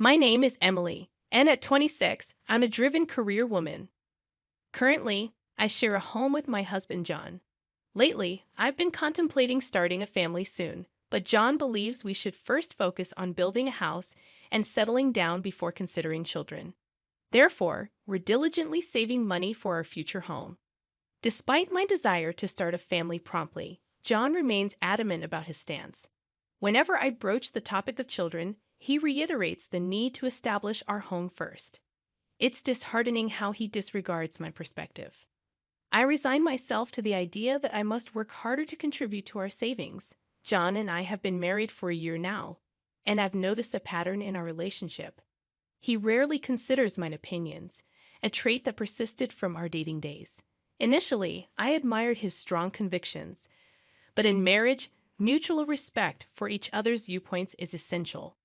My name is Emily, and at 26, I'm a driven career woman. Currently, I share a home with my husband, John. Lately, I've been contemplating starting a family soon, but John believes we should first focus on building a house and settling down before considering children. Therefore, we're diligently saving money for our future home. Despite my desire to start a family promptly, John remains adamant about his stance. Whenever I broach the topic of children, he reiterates the need to establish our home first. It's disheartening how he disregards my perspective. I resign myself to the idea that I must work harder to contribute to our savings. John and I have been married for a year now, and I've noticed a pattern in our relationship. He rarely considers my opinions, a trait that persisted from our dating days. Initially, I admired his strong convictions, but in marriage, mutual respect for each other's viewpoints is essential.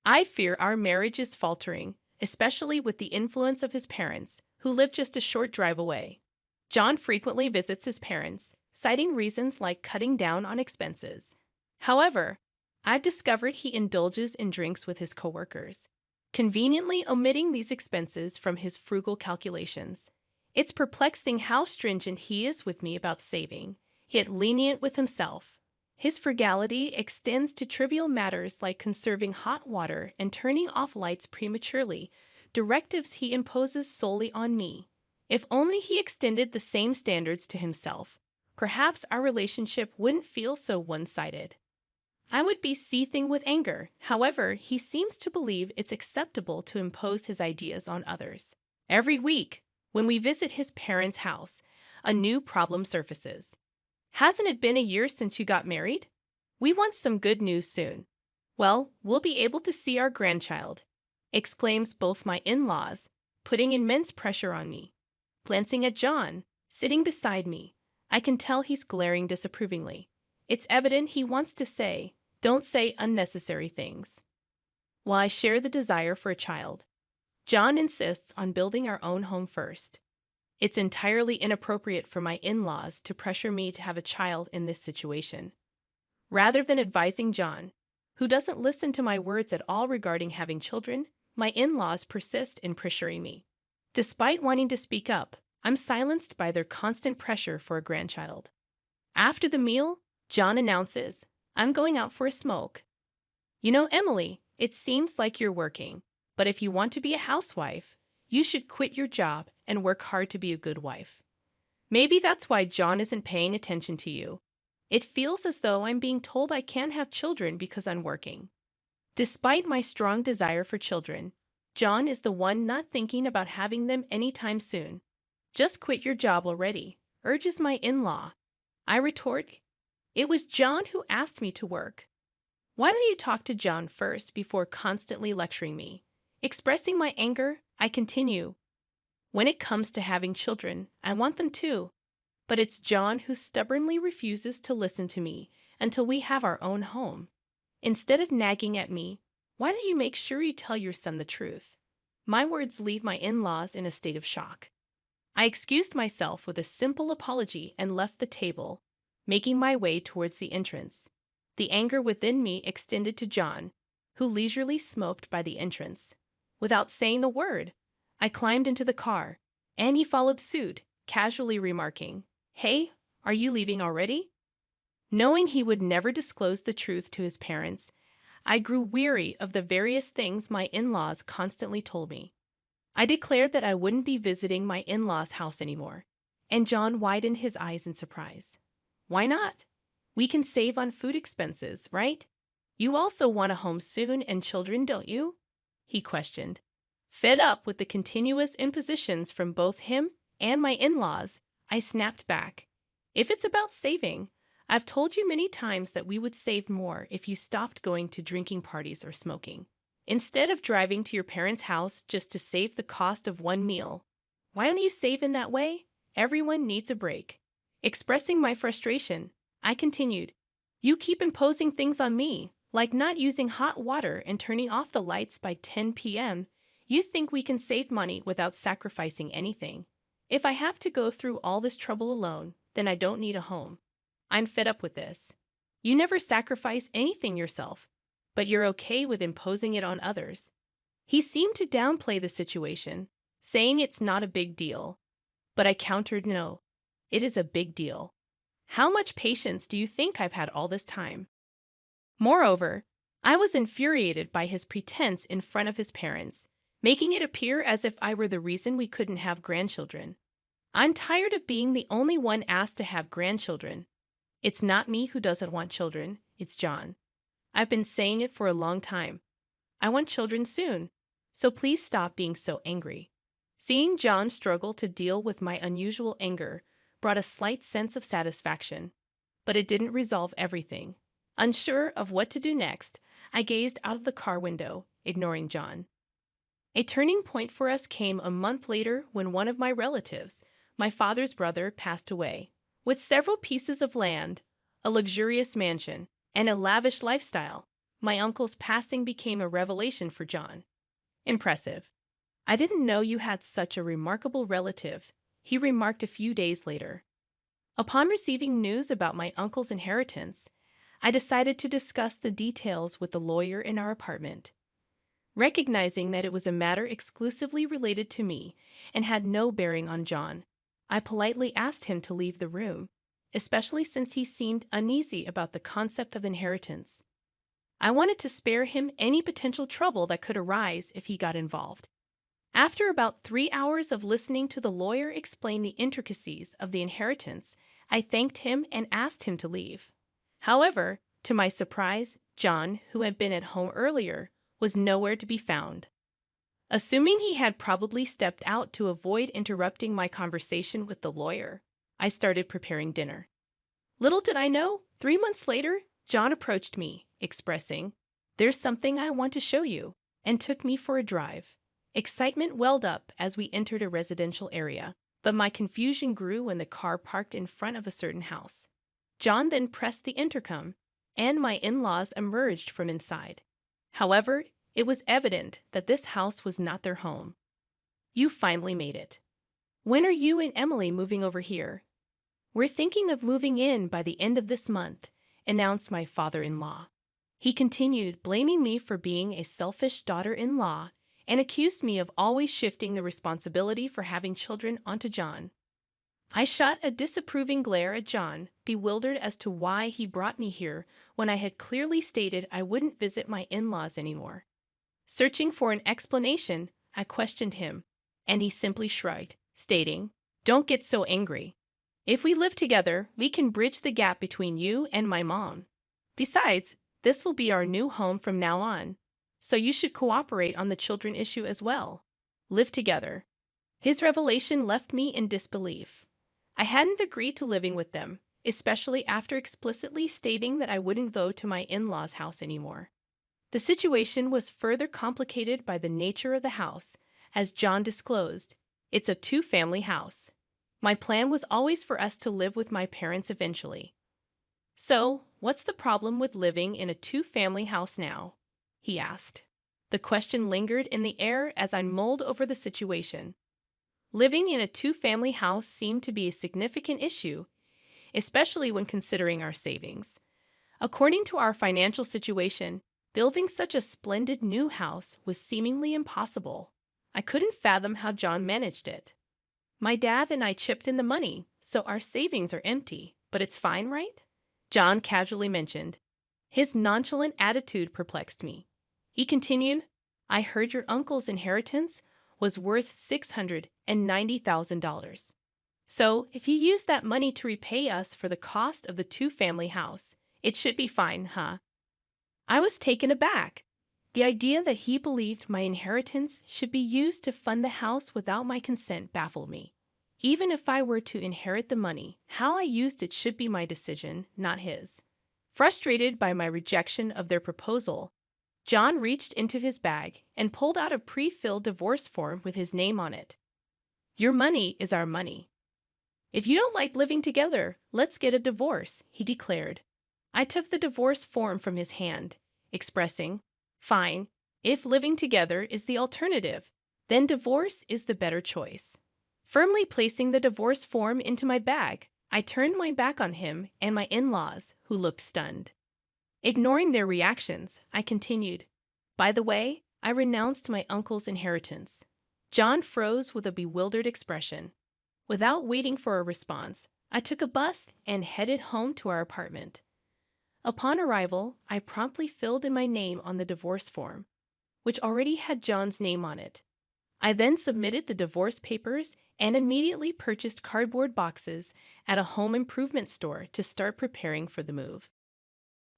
I fear our marriage is faltering, especially with the influence of his parents, who live just a short drive away. John frequently visits his parents, citing reasons like cutting down on expenses. However, I've discovered he indulges in drinks with his coworkers, conveniently omitting these expenses from his frugal calculations. It's perplexing how stringent he is with me about saving, yet lenient with himself. His frugality extends to trivial matters like conserving hot water and turning off lights prematurely, directives he imposes solely on me. If only he extended the same standards to himself, perhaps our relationship wouldn't feel so one-sided. I would be seething with anger. However, he seems to believe it's acceptable to impose his ideas on others. Every week, when we visit his parents' house, a new problem surfaces. Hasn't it been a year since you got married? We want some good news soon. Well, we'll be able to see our grandchild, exclaims both my in-laws, putting immense pressure on me. Glancing at John, sitting beside me, I can tell he's glaring disapprovingly. It's evident he wants to say, don't say unnecessary things. While I share the desire for a child, John insists on building our own home first. It's entirely inappropriate for my in-laws to pressure me to have a child in this situation. Rather than advising John, who doesn't listen to my words at all regarding having children, my in-laws persist in pressuring me. Despite wanting to speak up, I'm silenced by their constant pressure for a grandchild. After the meal, John announces, I'm going out for a smoke. You know, Emily, it seems like you're working, but if you want to be a housewife, you should quit your job and work hard to be a good wife. Maybe that's why John isn't paying attention to you. It feels as though I'm being told I can't have children because I'm working. Despite my strong desire for children, John is the one not thinking about having them anytime soon. Just quit your job already, urges my in-law. I retort, it was John who asked me to work. Why don't you talk to John first before constantly lecturing me? Expressing my anger, I continue. When it comes to having children, I want them too. But it's John who stubbornly refuses to listen to me until we have our own home. Instead of nagging at me, why don't you make sure you tell your son the truth? My words leave my in-laws in a state of shock. I excused myself with a simple apology and left the table, making my way towards the entrance. The anger within me extended to John, who leisurely smoked by the entrance. Without saying a word, I climbed into the car, and he followed suit, casually remarking, Hey, are you leaving already? Knowing he would never disclose the truth to his parents, I grew weary of the various things my in-laws constantly told me. I declared that I wouldn't be visiting my in-laws' house anymore, and John widened his eyes in surprise. Why not? We can save on food expenses, right? You also want a home soon and children, don't you? He questioned. Fed up with the continuous impositions from both him and my in-laws, I snapped back. If it's about saving, I've told you many times that we would save more if you stopped going to drinking parties or smoking. Instead of driving to your parents' house just to save the cost of one meal, why don't you save in that way? Everyone needs a break. Expressing my frustration, I continued, You keep imposing things on me, like not using hot water and turning off the lights by 10 p.m. You think we can save money without sacrificing anything. If I have to go through all this trouble alone, then I don't need a home. I'm fed up with this. You never sacrifice anything yourself, but you're okay with imposing it on others. He seemed to downplay the situation, saying it's not a big deal. But I countered, no, it is a big deal. How much patience do you think I've had all this time? Moreover, I was infuriated by his pretense in front of his parents, making it appear as if I were the reason we couldn't have grandchildren. I'm tired of being the only one asked to have grandchildren. It's not me who doesn't want children, it's John. I've been saying it for a long time. I want children soon, so please stop being so angry. Seeing John struggle to deal with my unusual anger brought a slight sense of satisfaction, but it didn't resolve everything. Unsure of what to do next, I gazed out of the car window, ignoring John. A turning point for us came a month later when one of my relatives, my father's brother, passed away. With several pieces of land, a luxurious mansion, and a lavish lifestyle, my uncle's passing became a revelation for John. Impressive. I didn't know you had such a remarkable relative, he remarked a few days later. Upon receiving news about my uncle's inheritance, I decided to discuss the details with the lawyer in our apartment. Recognizing that it was a matter exclusively related to me and had no bearing on John, I politely asked him to leave the room, especially since he seemed uneasy about the concept of inheritance. I wanted to spare him any potential trouble that could arise if he got involved. After about 3 hours of listening to the lawyer explain the intricacies of the inheritance, I thanked him and asked him to leave. However, to my surprise, John, who had been at home earlier, was nowhere to be found. Assuming he had probably stepped out to avoid interrupting my conversation with the lawyer, I started preparing dinner. Little did I know, 3 months later, John approached me, expressing, "There's something I want to show you," and took me for a drive. Excitement welled up as we entered a residential area, but my confusion grew when the car parked in front of a certain house. John then pressed the intercom, and my in-laws emerged from inside. However, it was evident that this house was not their home. "You finally made it. When are you and Emily moving over here?" "We're thinking of moving in by the end of this month," announced my father-in-law. He continued, blaming me for being a selfish daughter-in-law and accused me of always shifting the responsibility for having children onto John. I shot a disapproving glare at John, bewildered as to why he brought me here when I had clearly stated I wouldn't visit my in-laws anymore. Searching for an explanation, I questioned him, and he simply shrugged, stating, "Don't get so angry. If we live together, we can bridge the gap between you and my mom. Besides, this will be our new home from now on, so you should cooperate on the children issue as well. Live together." His revelation left me in disbelief. I hadn't agreed to living with them, especially after explicitly stating that I wouldn't go to my in-laws' house anymore. The situation was further complicated by the nature of the house. As John disclosed, it's a two-family house. My plan was always for us to live with my parents eventually. "So, what's the problem with living in a two-family house now?" he asked. The question lingered in the air as I mulled over the situation. Living in a two-family house seemed to be a significant issue, especially when considering our savings. According to our financial situation, building such a splendid new house was seemingly impossible. I couldn't fathom how John managed it. "My dad and I chipped in the money, so our savings are empty, but it's fine, right?" John casually mentioned. His nonchalant attitude perplexed me. He continued, "I heard your uncle's inheritance was worth $690,000. So, if you use that money to repay us for the cost of the two-family house, it should be fine, huh?" I was taken aback. The idea that he believed my inheritance should be used to fund the house without my consent baffled me. Even if I were to inherit the money, how I used it should be my decision, not his. Frustrated by my rejection of their proposal, John reached into his bag and pulled out a pre-filled divorce form with his name on it. "Your money is our money. If you don't like living together, let's get a divorce," he declared. I took the divorce form from his hand, expressing, "Fine, if living together is the alternative, then divorce is the better choice." Firmly placing the divorce form into my bag, I turned my back on him and my in-laws, who looked stunned. Ignoring their reactions, I continued, "By the way, I renounced my uncle's inheritance. John froze with a bewildered expression. Without waiting for a response, I took a bus and headed home to our apartment. Upon arrival, I promptly filled in my name on the divorce form, which already had John's name on it. I then submitted the divorce papers and immediately purchased cardboard boxes at a home improvement store to start preparing for the move.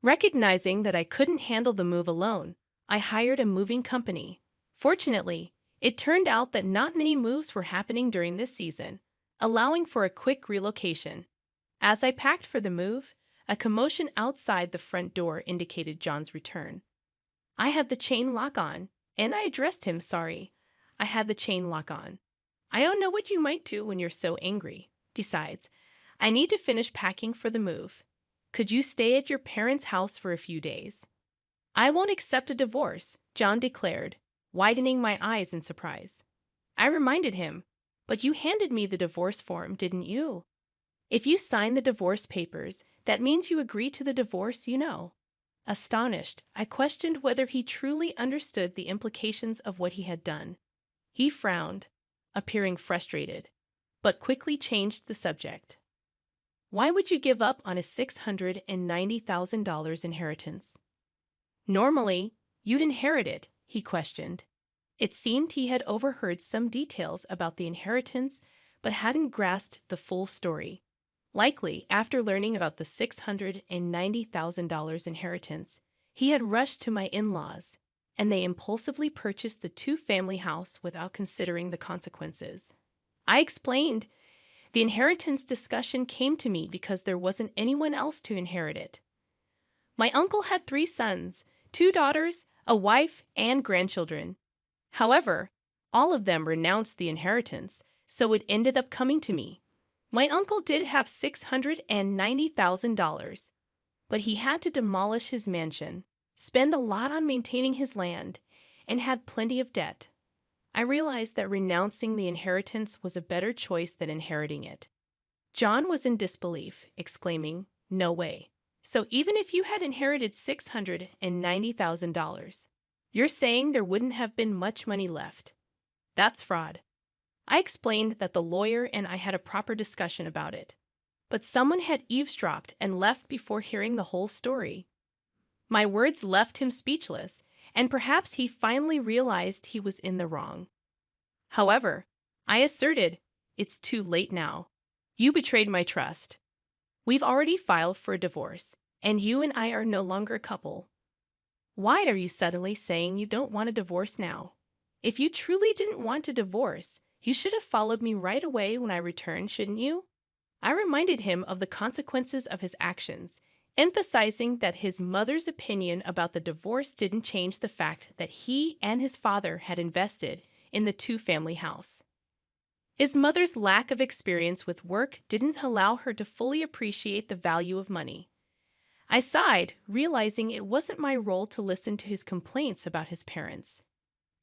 Recognizing that I couldn't handle the move alone, I hired a moving company. Fortunately, it turned out that not many moves were happening during this season, allowing for a quick relocation. As I packed for the move, a commotion outside the front door indicated John's return. I had the chain lock on, and I addressed him, sorry. I had the chain lock on. I don't know what you might do when you're so angry. Besides, I need to finish packing for the move. Could you stay at your parents' house for a few days? I won't accept a divorce, John declared, widening my eyes in surprise. I reminded him, but you handed me the divorce form, didn't you? If you signed the divorce papers, that means you agree to the divorce, you know. Astonished, I questioned whether he truly understood the implications of what he had done. He frowned, appearing frustrated, but quickly changed the subject. Why would you give up on a $690,000 inheritance? Normally, you'd inherit it, he questioned. It seemed he had overheard some details about the inheritance, but hadn't grasped the full story. Likely, after learning about the $690,000 inheritance, he had rushed to my in-laws, and they impulsively purchased the two-family house without considering the consequences. I explained. The inheritance discussion came to me because there wasn't anyone else to inherit it. My uncle had 3 sons, 2 daughters, a wife, and grandchildren. However, all of them renounced the inheritance, so it ended up coming to me. My uncle did have $690,000, but he had to demolish his mansion, spend a lot on maintaining his land, and had plenty of debt. I realized that renouncing the inheritance was a better choice than inheriting it. John was in disbelief, exclaiming, "No way. So even if you had inherited $690,000, you're saying there wouldn't have been much money left? That's fraud." I explained that the lawyer and I had a proper discussion about it, but someone had eavesdropped and left before hearing the whole story. My words left him speechless, and perhaps he finally realized he was in the wrong. However, I asserted, "It's too late now. You betrayed my trust. We've already filed for a divorce, and you and I are no longer a couple. Why are you suddenly saying you don't want a divorce now? If you truly didn't want a divorce, you should have followed me right away when I returned, shouldn't you?" I reminded him of the consequences of his actions, emphasizing that his mother's opinion about the divorce didn't change the fact that he and his father had invested in the two-family house. His mother's lack of experience with work didn't allow her to fully appreciate the value of money. I sighed, realizing it wasn't my role to listen to his complaints about his parents.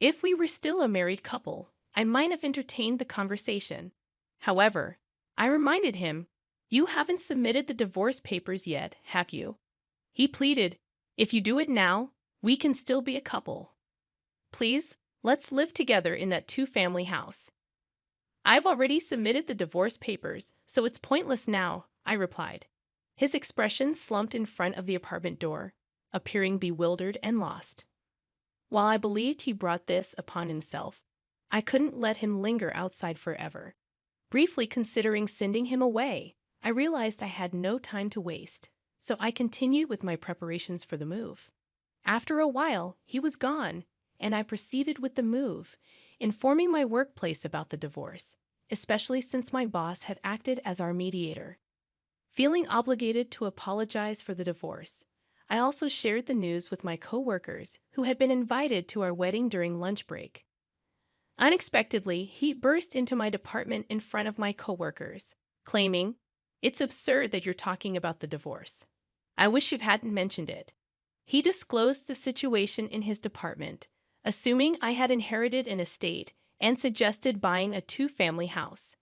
If we were still a married couple, I might have entertained the conversation. However, I reminded him, "You haven't submitted the divorce papers yet, have you?" He pleaded, "If you do it now, we can still be a couple. Please, let's live together in that two-family house." "I've already submitted the divorce papers, so it's pointless now," I replied. His expression slumped in front of the apartment door, appearing bewildered and lost. While I believed he brought this upon himself, I couldn't let him linger outside forever. Briefly considering sending him away, I realized I had no time to waste, so I continued with my preparations for the move. After a while, he was gone, and I proceeded with the move, informing my workplace about the divorce, especially since my boss had acted as our mediator. Feeling obligated to apologize for the divorce, I also shared the news with my coworkers who had been invited to our wedding during lunch break. Unexpectedly, he burst into my department in front of my coworkers, claiming, "It's absurd that you're talking about the divorce. I wish you hadn't mentioned it." He disclosed the situation in his department, assuming I had inherited an estate and suggested buying a two-family house.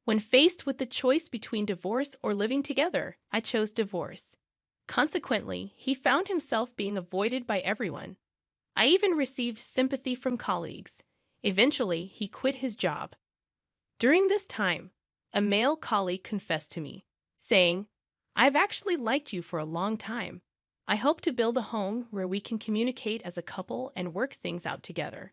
When faced with the choice between divorce or living together, I chose divorce. Consequently, he found himself being avoided by everyone. I even received sympathy from colleagues. Eventually, he quit his job. During this time, a male colleague confessed to me, saying, "I've actually liked you for a long time. I hope to build a home where we can communicate as a couple and work things out together."